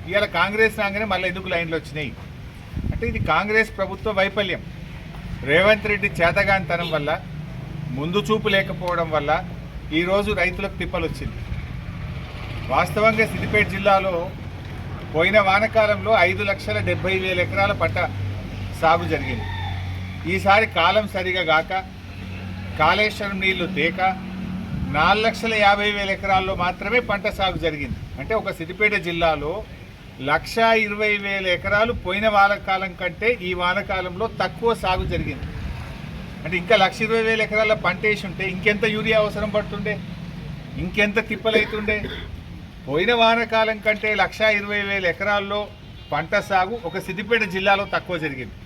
ఇవాళ కాంగ్రెస్ రాగానే మళ్ళీ ఎందుకు లైన్లు వచ్చినాయి అంటే ఇది కాంగ్రెస్ ప్రభుత్వ వైఫల్యం. రేవంత్ రెడ్డి చేతగానితనం వల్ల, ముందు చూపు లేకపోవడం వల్ల ఈరోజు రైతులకు తిప్పలు వచ్చింది. వాస్తవంగా సిద్దిపేట జిల్లాలో పోయిన వానకాలంలో 5,70,000 ఎకరాల పంట సాగు జరిగింది. ఈసారి కాలం సరిగా గాక, కాళేశ్వరం నీళ్లు తేక 4,50,000 ఎకరాల్లో మాత్రమే పంట సాగు జరిగింది. అంటే ఒక సిద్దిపేట జిల్లాలో 1,20,000 ఎకరాలు పోయిన వానకాలం కంటే ఈ వానకాలంలో తక్కువ సాగు జరిగింది. అంటే ఇంకా 1,20,000 ఎకరాల పంట వేసి ఉంటే ఇంకెంత యూరియా అవసరం పడుతుండే, ఇంకెంత తిప్పలైతుండే. పోయిన వానకాలం కంటే 1,20,000 ఎకరాల్లో పంట సాగు ఒక సిద్దిపేట జిల్లాలో తక్కువ జరిగింది.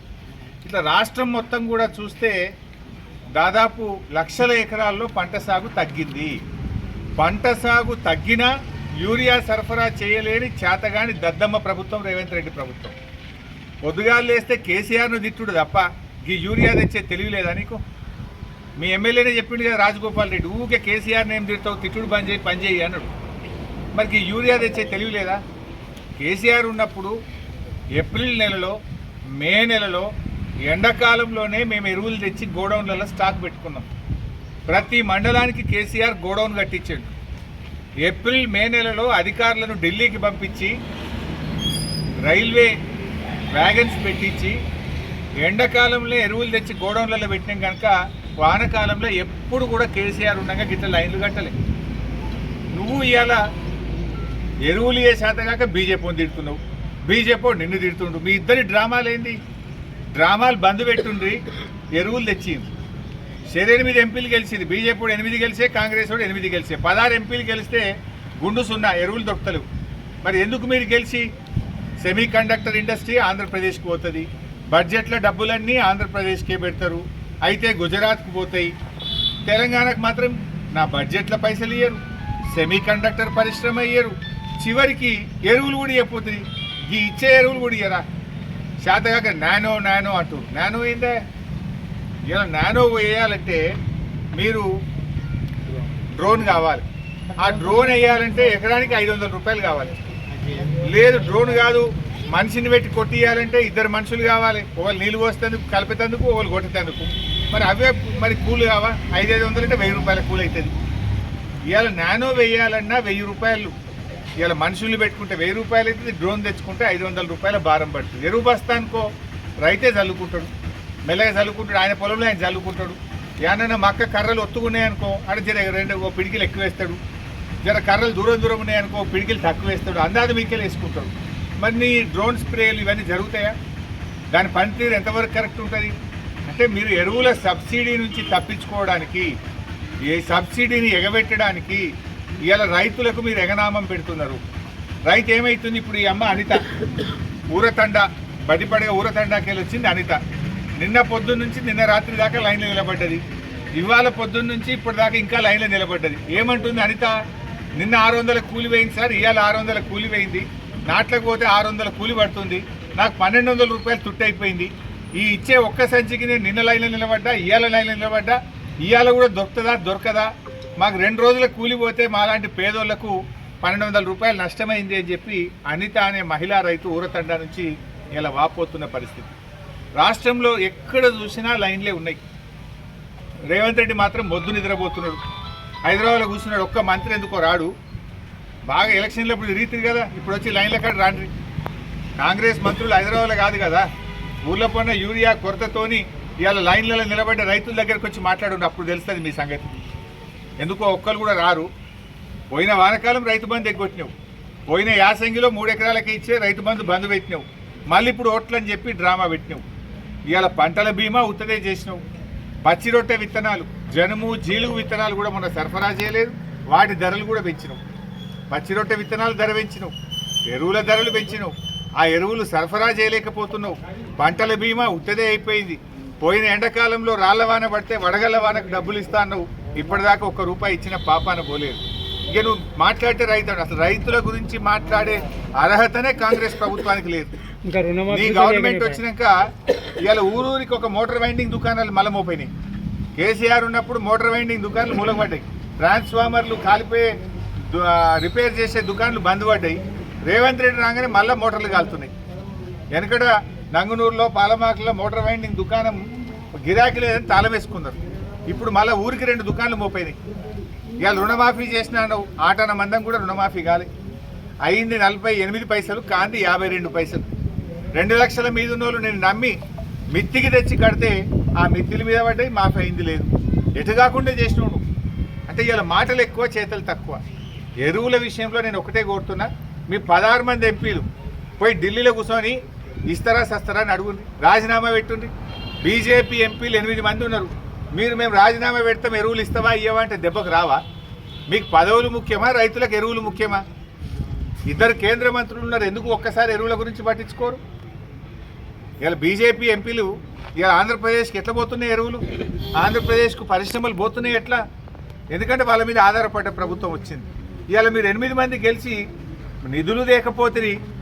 ఇట్లా రాష్ట్రం మొత్తం కూడా చూస్తే దాదాపు లక్షల ఎకరాల్లో పంట సాగు తగ్గింది. పంట సాగు తగ్గినా యూరియా సరఫరా చేయలేని చేతగాని దద్దమ్మ ప్రభుత్వం రేవంత్ రెడ్డి ప్రభుత్వం. పొద్దుగాలు లేస్తే కేసీఆర్ను తిట్టుడు తప్ప ఈ యూరియా తెచ్చే తెలివి లేదా నీకు? మీ ఎమ్మెల్యేనే చెప్పిండు కదా రాజగోపాల్ రెడ్డి, ఊకే కేసీఆర్ని ఏం తిడతావు, తిట్టుడు పని చేయి అన్నాడు. మరి ఈ యూరియా తెచ్చే తెలివి లేదా? కేసీఆర్ ఉన్నప్పుడు ఏప్రిల్ నెలలో, మే నెలలో, ఎండాకాలంలోనే మేము ఎరువులు తెచ్చి గోడౌన్లలో స్టాక్ పెట్టుకున్నాం. ప్రతి మండలానికి కేసీఆర్ గోడౌన్ కట్టించాడు. ఏప్రిల్ మే నెలలో అధికారులను ఢిల్లీకి పంపించి రైల్వే వ్యాగన్స్ పెట్టించి ఎండాకాలంలో ఎరువులు తెచ్చి గోడౌన్లలో పెట్టినాం కనుక వానకాలంలో ఎప్పుడు కూడా కేసీఆర్ ఉండగా గిట్ల లైన్లు కట్టలే. నువ్వు ఇవాళ ఎరువులు ఏ శాతగాక బీజేపీని తిడుతున్నావు, బీజేపీ నిన్ను తిడుతుండు. మీ ఇద్దరి డ్రామాలేంది? డ్రామాలు బంద్ పెట్టుండ్రి, ఎరువులు తెచ్చింది. 8 ఎంపీలు గెలిచింది, బీజేపీ 8 గెలిచే, కాంగ్రెస్ 8 గెలిచే. 16 ఎంపీలు గెలిస్తే గుండు 0, ఎరువులు దొరకలేవు. మరి ఎందుకు మీరు గెలిచి? సెమీ కండక్టర్ ఇండస్ట్రీ ఆంధ్రప్రదేశ్కి పోతుంది, బడ్జెట్లో డబ్బులన్నీ ఆంధ్రప్రదేశ్కే పెడతారు, అయితే గుజరాత్కు పోతాయి. తెలంగాణకు మాత్రం నా బడ్జెట్లో పైసలు ఇయ్యరు, సెమీ కండక్టర్ పరిశ్రమ ఇయ్యరు, చివరికి ఎరువులు కూడా ఇవ్వపోతుంది. ఈ ఇచ్చే ఎరువులు కూడా ఇయ్యరా? శాతగాక నానో నానో అంటూ. నానో ఏందే? ఇలా నానో వేయాలంటే మీరు డ్రోన్ కావాలి. ఆ డ్రోన్ వేయాలంటే ఎకరానికి 500 రూపాయలు కావాలి. లేదు డ్రోన్ కాదు, మనిషిని పెట్టి కొట్టియాలంటే 2 మనుషులు కావాలి. ఒకళ్ళు నీళ్ళు పోసేందుకు, కలిపేందుకు, ఒకళ్ళు కొట్టేందుకు. మరి అవే మరి కూలి కావా? 500 అంటే 1000 రూపాయల కూలి అవుతుంది. ఇవాళ నానో వేయాలన్నా 1000 రూపాయలు. ఇవాళ మనుషులు పెట్టుకుంటే 1000 రూపాయలు అవుతుంది, డ్రోన్ తెచ్చుకుంటే 500 రూపాయల భారం పడుతుంది. ఎరువు బస్తానికో రైతే చల్లుకుంటాడు, మెల్లగా చల్లుకుంటాడు, ఆయన పొలంలో ఆయన చల్లుకుంటాడు. ఏమన్నా మక్క కర్రలు ఒత్తుకున్నాయనుకో అక్కడ జర 2 పిడికిలు ఎక్కువ వేస్తాడు, జర కర్రలు దూరం ఉన్నాయనుకో పిడికిలు తక్కువ వేస్తాడు, అందాది మీకెళ్ళి వేసుకుంటాడు. మరి నీ డ్రోన్ స్ప్రేలు ఇవన్నీ జరుగుతాయా? దాని పనితీరు ఎంతవరకు కరెక్ట్ ఉంటుంది? అంటే మీరు ఎరువుల సబ్సిడీ నుంచి తప్పించుకోవడానికి, ఈ సబ్సిడీని ఎగబెట్టడానికి ఇవాళ రైతులకు మీరు ఎగనామం పెడుతున్నారు. రైతు ఏమవుతుంది? ఇప్పుడు ఈ అమ్మ అనిత ఊరతండ, బడిపడగా ఊరతండాకి వెళ్ళి వచ్చింది అనిత. నిన్న పొద్దున్న నుంచి నిన్న రాత్రి దాకా లైన్లో నిలబడ్డది, ఇవాళ పొద్దున్న నుంచి ఇప్పటిదాకా ఇంకా లైన్లో నిలబడ్డది. ఏమంటుంది అనిత? నిన్న 600 కూలి వేయింది సార్, ఇవాళ 600 కూలి వేయింది, నాట్లకు పోతే 600 కూలి పడుతుంది, నాకు 1,200 రూపాయలు తుట్టయిపోయింది. ఈ ఇచ్చే ఒక్క సంచికి నేను నిన్న లైన్లో నిలబడ్డా, ఇవాళ లైన్లో నిలబడ్డా, ఇవాళ కూడా దొరుకుతుందా దొరకదా? మాకు 2 రోజుల కూలి పోతే మాలాంటి పేదోళ్లకు 1,200 రూపాయలు నష్టమైంది అని చెప్పి అనిత అనే మహిళా రైతు ఊరతండా నుంచి ఇలా వాపోతున్న పరిస్థితి. రాష్ట్రంలో ఎక్కడ చూసినా లైన్లే ఉన్నాయి. రేవంత్ రెడ్డి మాత్రం మొద్దు నిద్రపోతున్నాడు, హైదరాబాద్లో కూర్చున్నాడు. ఒక్క మంత్రి ఎందుకో రాడు? బాగా ఎలక్షన్లో ఇప్పుడు రీతి కదా, ఇప్పుడు వచ్చి లైన్ల కాడ రాండ్రి. కాంగ్రెస్ మంత్రులు హైదరాబాద్లో కాదు కదా, ఊళ్ళో పడిన యూరియా కొరతతోని ఇవాళ లైన్లలో నిలబడ్డ రైతుల దగ్గరకు వచ్చి మాట్లాడు, అప్పుడు తెలుస్తుంది మీ సంగతి. ఎందుకో ఒక్కరు కూడా రారు. పోయిన వానకాలం రైతు బంధు ఎగ్గొట్టినావు, పోయిన యాసంగిలో 3 ఎకరాలకి ఇచ్చే రైతు బంధు పెట్టినావు, మళ్ళీ ఇప్పుడు ఓట్లని చెప్పి డ్రామా పెట్టినావు. ఇవాళ పంటల బీమా ఉత్తదే చేసినావు. పచ్చి రొట్టె విత్తనాలు, జనుము, జీలుగు విత్తనాలు కూడా మొన్న సరఫరా చేయలేదు, వాటి ధరలు కూడా పెంచినావు. పచ్చి రొట్టె విత్తనాలు ధర పెంచినావు, ఎరువుల ధరలు పెంచినావు, ఆ ఎరువులు సరఫరా చేయలేకపోతున్నావు. పంటల బీమా ఉత్తదే అయిపోయింది. పోయిన ఎండాకాలంలో రాళ్ల వాన పడితే వడగళ్ల వానకు డబ్బులు ఇస్తా అన్నావు, ఇప్పటిదాకా 1 రూపాయి ఇచ్చిన పాపాన పోలేదు. ఇక నువ్వు మాట్లాడితే అసలు రైతుల గురించి మాట్లాడే అర్హతనే కాంగ్రెస్ ప్రభుత్వానికి లేదు. నీ గవర్నమెంట్ వచ్చినాక ఇవాళ ఊరూరికి ఒక మోటార్ వైండింగ్ దుకాణాలు మలమోపోయినాయి. కేసీఆర్ ఉన్నప్పుడు మోటార్ వైండింగ్ దుకాణాలు మూలపడ్డాయి, ట్రాన్స్ఫార్మర్లు కాలిపోయే రిపేర్ చేసే దుకాణాలు బంద్ పడ్డాయి. రేవంత్ రెడ్డి రాగానే మళ్ళీ మోటార్లు కాలుతున్నాయి. వెనకడ నంగునూరులో పాలమాకలో మోటార్ వైండింగ్ దుకాణం గిరాకీ లేదని తాళం వేసుకున్నారు. ఇప్పుడు మళ్ళీ ఊరికి 2 దుకాణాలు మోపోయినాయి. ఇవాళ రుణమాఫీ చేసిన ఆటన మందం కూడా రుణమాఫీ కాలే. అయింది 48 పైసలు, కాంది 52 పైసలు. 2 లక్షల మీద ఉన్న వాళ్ళు నేను నమ్మి మిత్తికి తెచ్చి కడితే ఆ మిత్తిల మీద పడ్డాయి, మాఫీ అయింది లేదు. ఎటు కాకుండా చేసినావు నువ్వు. అంటే ఇవాళ మాటలు ఎక్కువ, చేతలు తక్కువ. ఎరువుల విషయంలో నేను ఒకటే కోరుతున్నా, మీ 16 మంది ఎంపీలు పోయి ఢిల్లీలో కూర్చొని ఇస్తారా సస్తారా అని అడుగుంది, రాజీనామా పెట్టుండ్రి. బీజేపీ ఎంపీలు 8 మంది ఉన్నారు. మేము రాజీనామా పెడతాం, ఎరువులు ఇస్తావా ఇవ్వవా అంటే దెబ్బకు రావా? మీకు పదవులు ముఖ్యమా, రైతులకు ఎరువులు ముఖ్యమా? 2 కేంద్ర మంత్రులు ఉన్నారు, ఎందుకు ఒక్కసారి ఎరువుల గురించి పట్టించుకోరు? ఇలా బీజేపీ ఎంపీలు ఇలా ఆంధ్రప్రదేశ్కి ఎట్లా పోతున్నాయి ఎరువులు? ఆంధ్రప్రదేశ్కు పరిశ్రమలు పోతున్నాయి ఎట్లా? ఎందుకంటే వాళ్ళ మీద ఆధారపడ్డ ప్రభుత్వం వచ్చింది. ఇవాళ మీరు 8 మంది గెలిచి నిధులు లేకపోతే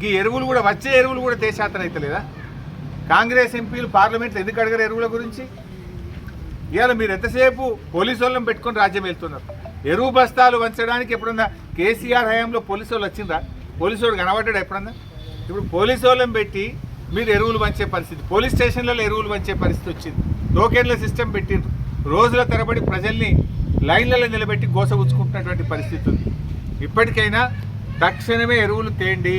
ఈ ఎరువులు కూడా, వచ్చే ఎరువులు కూడా దేశాతన అవుతలేదా? కాంగ్రెస్ ఎంపీలు పార్లమెంట్లో ఎందుకు అడగరు ఎరువుల గురించి? ఇవాళ మీరు ఎంతసేపు పోలీసు వాళ్ళని పెట్టుకొని రాజ్యం వెళ్తున్నారు. ఎరువు బస్తాలు వంచడానికి ఎప్పుడన్నా కేసీఆర్ హయాంలో పోలీసు వాళ్ళు వచ్చిందా? పోలీసు వాడు కనబడ్డాడు ఎప్పుడన్నా? ఇప్పుడు పోలీసు వాళ్ళని పెట్టి మీరు ఎరువులు పంచే పరిస్థితి, పోలీస్ స్టేషన్లలో ఎరువులు పంచే పరిస్థితి వచ్చింది. టోకెన్ల సిస్టమ్ పెట్టిండ్రు. రోజుల తరబడి ప్రజల్ని లైన్లలో నిలబెట్టి గోసగుచ్చుకుంటున్నటువంటి పరిస్థితి ఉంది. ఇప్పటికైనా తక్షణమే ఎరువులు తేండి.